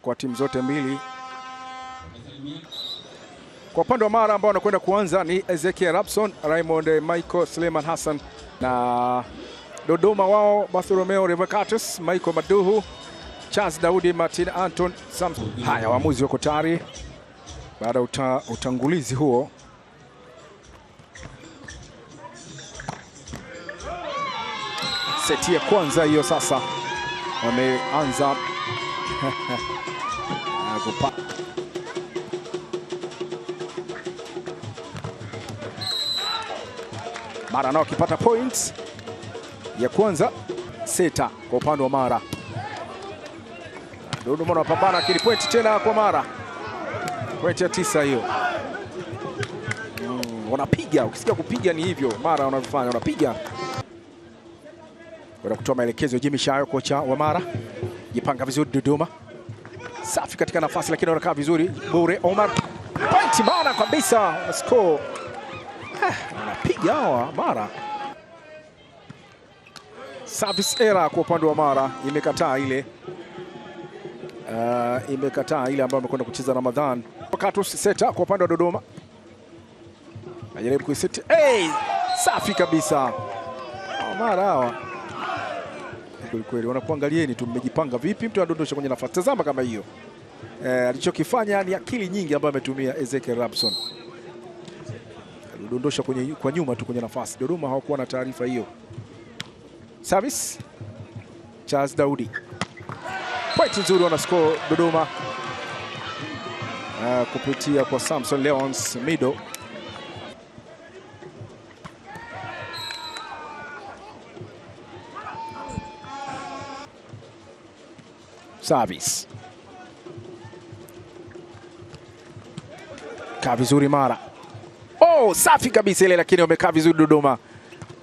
kwa timu zote mbili. Kwa upande wa Mara ambao wanakwenda kuanza ni Ezekiel Rabson, Raymond Michael, Suleiman Hassan, na Dodoma wao Bartholomeo Revocatus, Michael Maduhu, Charles Daudi, Martin Anton Samson. Haya, waamuzi wako tayari baada ya utangulizi huo. Seti ya kwanza hiyo sasa wameanza Mara nao kipata points ya kwanza seta kwa upande wa Mara. Dodoma wanapambana lakini point tena kwa Mara. Point ya 9 hiyo. Wanapiga, ukisikia kupiga ni hivyo Mara wanafanya, wanapiga. Wala kutoa maelekezo Jimmy Shayo, kocha wa Mara. Jipanga vizuri Dodoma. Safi katika nafasi lakini wanakaa vizuri. Bure Omar. Point Mara kabisa, score. Wanapiga hawa Mara. Service error kwa upande wa Mara, imekataa ile. Imekataa ile ambayo amekwenda kucheza Ramadhan. Revocatus seta kwa upande wa Dodoma. Anajaribu kuiseti. Safi kabisa. Mara hawa. Kweli wanakuangalieni tu mmejipanga vipi, mtu anadondosha kwenye nafasi. Tazama kama hiyo. Alichokifanya ni akili nyingi ambayo ametumia Ezekiel Rabson. Alidondosha kwa nyuma tu kwenye nafasi. Dodoma hawakuwa na taarifa hiyo. Service Charles Daudi. Point nzuri wana score Dodoma kupitia kwa Samson Leons Mido. Service. Kaa vizuri Mara. Safi kabisa ile, lakini wamekaa vizuri Dodoma.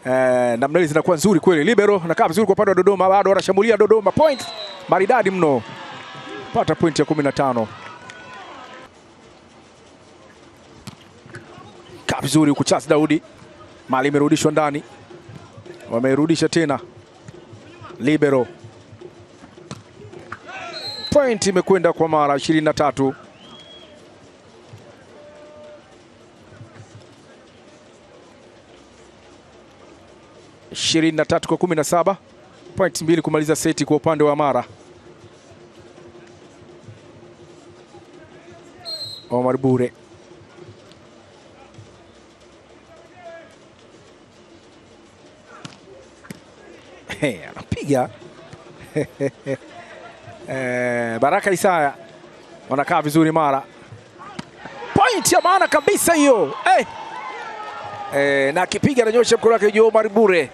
Namna ile zinakuwa nzuri kweli. Libero anakaa vizuri kwa upande wa Dodoma, bado wanashambulia Dodoma. Point maridadi mno. Pata point ya 15. Kaa vizuri huku Charles Daudi. Mali imerudishwa ndani. Wamerudisha tena. Libero. Point imekwenda kwa Mara 23. Kwa 17. Point 2 kumaliza seti kwa upande wa Mara. Omar Bure. Anapiga. Baraka Isaya wanakaa vizuri Mara. Point ya maana kabisa hiyo. Na akipiga ananyosha mkono wake juu. Omar Bure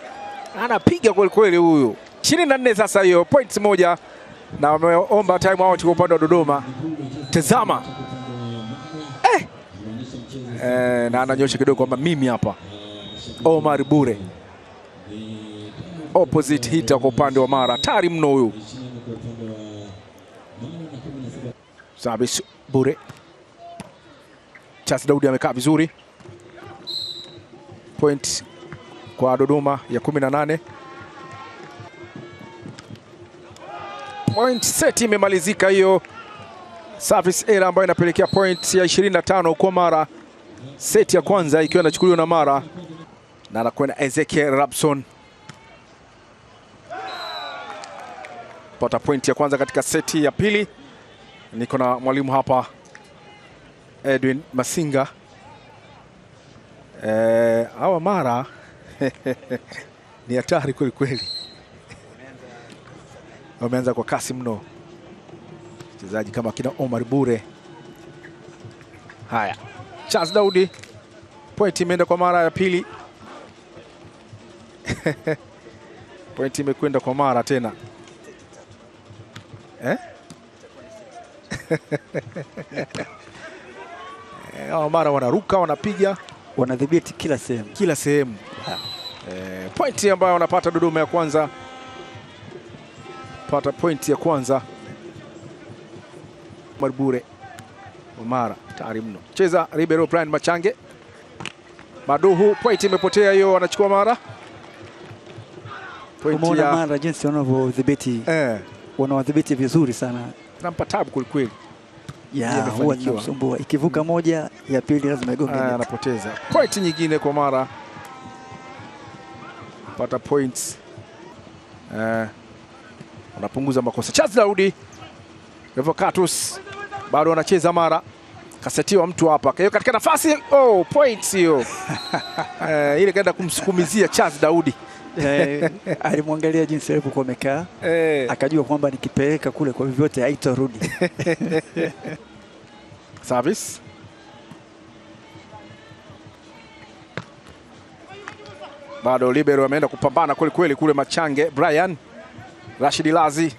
anapiga kweli kweli huyu. 24 sasa hiyo, point 1 na wameomba time out kwa upande wa Dodoma. Tazama. Na ananyosha kidogo kwamba mimi hapa. Omar Bure opposite hitter kwa upande wa Mara. Tari mno huyu. Service Bure. Charles Daudi amekaa vizuri. Point kwa Dodoma ya 18. Point set imemalizika hiyo. Service error ambayo inapelekea point ya 25 kwa Mara. Set ya kwanza ikiwa inachukuliwa na Mara. Na anakwenda Ezekiel Rabson. Pata point ya kwanza katika seti ya pili. Niko na mwalimu hapa Edwin Masinga. Hawa Mara ni hatari kweli kweli. Wameanza kwa kasi mno. Mchezaji kama kina Omar Bure. Haya. Charles Daudi. Point imeenda kwa Mara ya pili. Point imekwenda kwa Mara tena. Mara wanaruka, wanapiga, wanadhibiti kila sehemu. Point ambayo wanapata Dodoma ya kwanza. Pata point ya kwanza. Marbure Mara tayari mno. Cheza Ribeiro Brian Machange. Maduhu, point imepotea hiyo, wanachukua Mara. Point ya Mara jinsi wanavyodhibiti. Wanawadhibiti vizuri sana nampa tabu kwelikweli. Huwa inamsumbua. Ikivuka moja ya pili lazima igonge. Anapoteza. Point nyingine kwa Mara. Pata points. Anapunguza makosa. Charles Daudi. Revocatus bado anacheza Mara. Kasetiwa mtu hapa. Kwa hiyo katika nafasi, points hiyo. Ile kaenda kumsukumizia Charles Daudi. Alimwangalia jinsi alivyokuwa amekaa. Akajua kwamba nikipeleka kule kwa vyovyote haitarudi. Service. Bado libero ameenda kupambana kweli kweli kule Machange. Brian Rashid Lazi.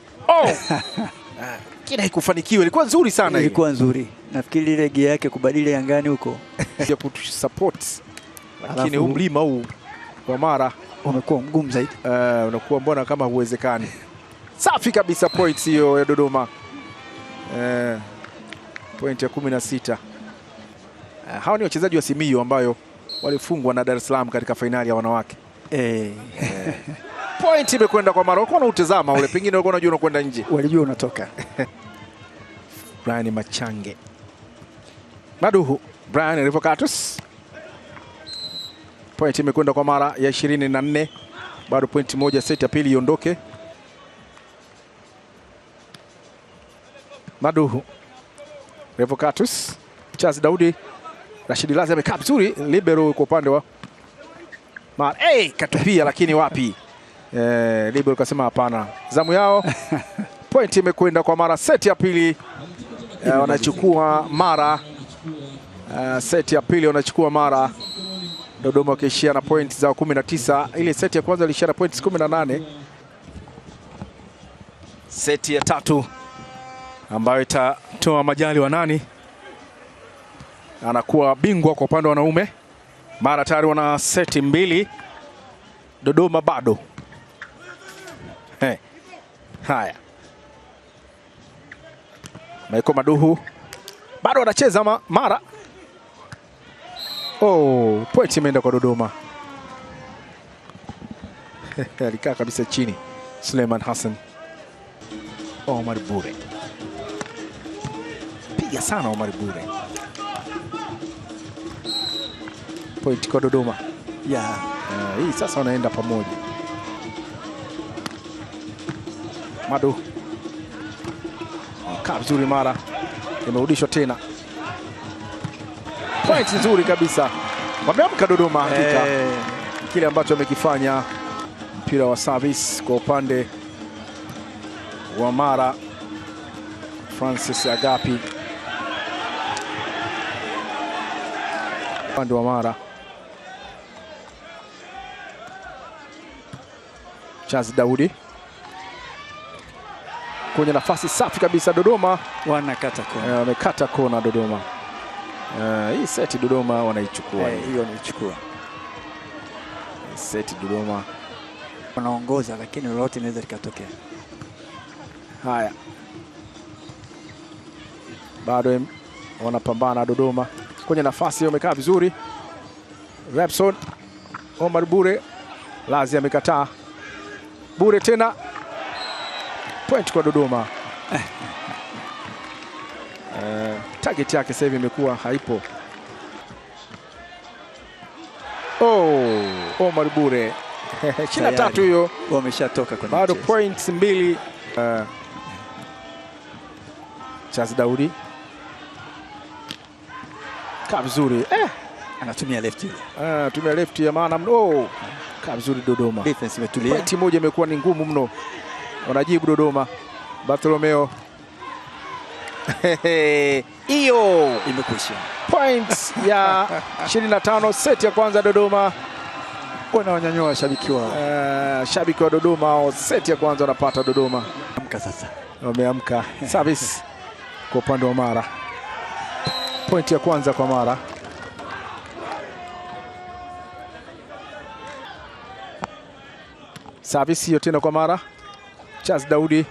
Kila ikufanikiwa, ilikuwa nzuri sana. Ilikuwa nzuri. Nafikiri ile gia yake kubadili angani huko ya kutusupport. Lakini huu mlima huu wa Mara umekuwa mgumu zaidi. Unakuwa mbona kama huwezekani. Safi kabisa points hiyo ya Dodoma. Point ya 16. Hao ni wachezaji wa Simiyu ambayo walifungwa na Dar es Salaam katika fainali ya wanawake. Point imekwenda kwa Mara. Walikuwa wanautazama ule, pengine walikuwa wanajua unakwenda nje. Walijua unatoka. Brian Machange. Maduhu. Brian Revocatus. Point imekwenda kwa Mara ya 24. Bado point moja, set ya pili iondoke. Maduhu. Revocatus. Charles Daudi. Rashid Lazi amekaa vizuri. Libero kwa upande wa Mara. Katupia lakini wapi? Libero kasema hapana. Zamu yao. Point imekwenda kwa Mara. Set ya pili wanachukua Mara. Set ya pili wanachukua Mara. Dodoma wakiishia na point za 19. Ile set ya kwanza ilishia na points 18. Seti ya tatu ambayo itatoa majali wa nani anakuwa bingwa kwa upande wa wanaume. Mara tayari wana seti 2. Dodoma bado. Haya. Michael Maduhu bado anacheza Mara. Point imeenda kwa Dodoma. Alikaa kabisa chini Suleiman Hassan. Omar Bure. Piga sana Omar Bure. Point kwa Dodoma. Hii sasa wanaenda pamoja. Madu. Kaa vizuri Mara. Imerudishwa tena. Point nzuri kabisa. Wameamka Dodoma hakika. Kile ambacho amekifanya mpira wa service kwa upande wa Mara. Francis Agapi. Upande wa Mara. Charles Daudi. Kwenye nafasi safi kabisa Dodoma. Wanakata kona. Wamekata kona Dodoma. Hii seti Dodoma wanaichukua. Hiyo wanaichukua. Seti Dodoma wanaongoza, lakini lolote linaweza likatokea. Haya. Bado wanapambana Dodoma. Kwenye nafasi wamekaa vizuri. Repson. Omar Bure. Lazi amekataa. Bure tena. Point kwa Dodoma. Target yake sasa hivi imekuwa haipo. Omar Bure. 23 hiyo. Wameshatoka kwenye bado points 2. Charles Daudi. Kaa vizuri. Anatumia left. Tumia left ya maana kaa vizuri Dodoma. Defense imetulia. Point moja imekuwa ni ngumu mno. Wanajibu Dodoma. Bartolomeo. Hiyo imekwisha. Points ya 25 set ya kwanza Dodoma. Wanawanyanyua shabiki wao. Shabiki wa Dodoma set ya kwanza wanapata Dodoma. Amka sasa. Wameamka. Service kwa upande wa Mara. Point ya kwanza kwa Mara. Service hiyo tena kwa Mara. Charles Daudi.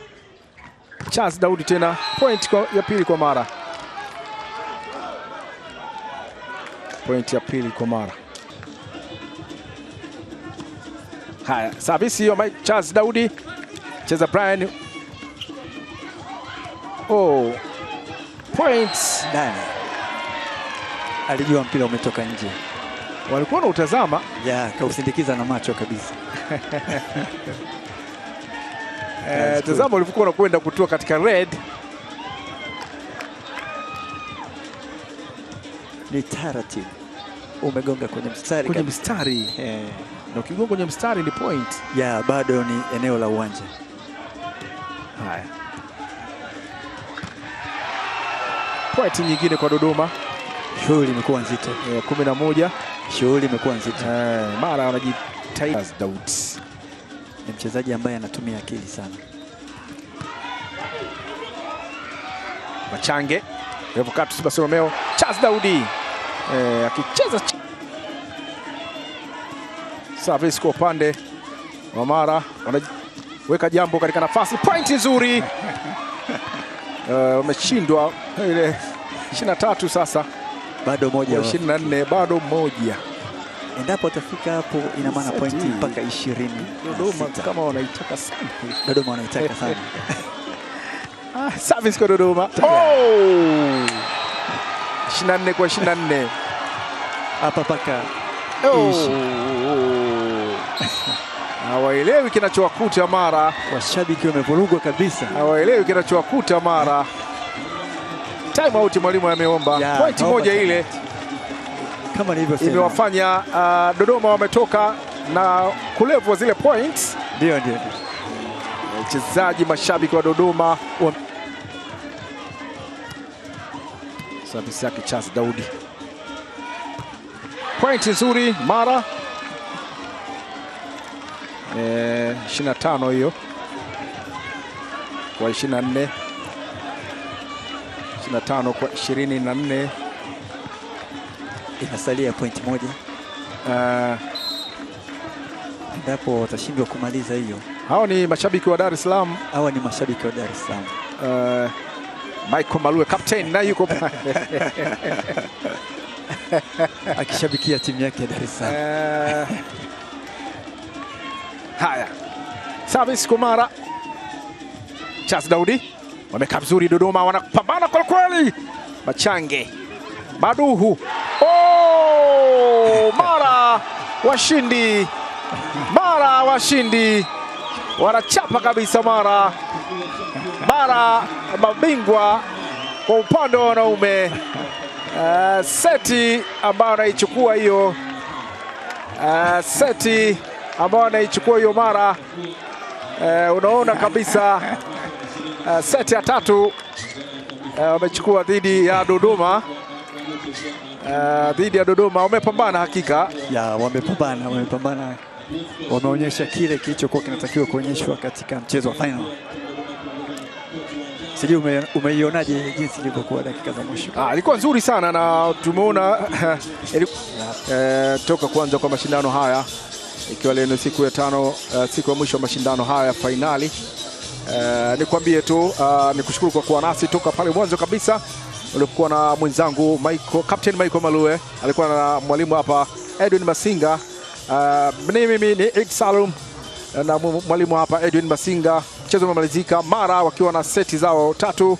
Charles Daudi tena. Point ya pili kwa Mara. Point ya pili kwa Mara. Haya, service hiyo Charles Daudi. Cheza Brian. Oh, points ndani. Alijua mpira umetoka nje. Walikuwa na utazama. Kausindikiza na macho kabisa. Tazama ulivyokuwa unakwenda kutoa katika red. Ni taratibu. Umegonga kwenye mstari. Kwenye mstari. Na ukigonga kwenye mstari ni point. Bado ni eneo la uwanja. Haya. Point nyingine kwa Dodoma. Shughuli imekuwa nzito. 11. Shughuli imekuwa nzito. Mara anajitahidi. Daud ni mchezaji ambaye anatumia akili sana. Machange, Revocatus Bartholomeo, Charles Daudi akicheza service kwa upande wa Mara, wanaweka jambo katika nafasi, point nzuri. Wameshindwa ile 23 sasa. Bado moja 24, bado moja. Endapo atafika hapo ina maana pointi mpaka 20. Dodoma kama wanaitaka sana. Dodoma wanaitaka sana. Service kwa Dodoma. 24 kwa 24. Hapa paka hawaelewi kinachowakuta Mara. Washabiki wamevurugwa kabisa. Hawaelewi kinachowakuta Mara. Time out mwalimu ameomba. Point moja ile kama nilivyosema imewafanya Dodoma wametoka na kulevwa zile points. Ndio. Wachezaji mashabiki wa Dodoma service yake Charles Daudi. Point nzuri Mara. 25 hiyo kwa 24. 25 kwa 24. Inasalia point moja. Endapo watashindwa kumaliza hiyo. Hao ni mashabiki wa Dar es Salaam. Hawa ni mashabiki wa Dar es Salaam. Michael Malue captain na yuko akishabikia timu yake ya Dar es Salaam. Haya. Service kwa Mara. Charles Daudi. Wamekaa vizuri Dodoma, wanapambana kwa kweli. Machange. Maduhu. Mara washindi. Mara washindi. Wanachapa kabisa Mara. Mara mabingwa kwa upande wa wanaume. Seti ambayo anaichukua hiyo. Seti ambayo anaichukua hiyo Mara. Unaona kabisa seti ya 3 wamechukua dhidi ya Dodoma. Dhidi ya Dodoma wamepambana hakika. Wamepambana. Wameonyesha kile kilichokuwa kinatakiwa kuonyeshwa katika mchezo wa final. Sijui umeionaje jinsi ilivyokuwa dakika za mwisho? Ilikuwa nzuri sana na tumeona toka kuanza kwa mashindano haya, ikiwa leo ni siku ya 5, siku ya mwisho wa mashindano haya finali. Nikwambie tu nikushukuru kwa kuwa nasi toka pale mwanzo kabisa. Ulikuwa na mwenzangu Captain Michael Malue, alikuwa na mwalimu hapa Edwin Masinga. Mimi ni Eid Salum na mwalimu hapa Edwin Masinga. Mchezo umemalizika, Mara wakiwa na seti zao 3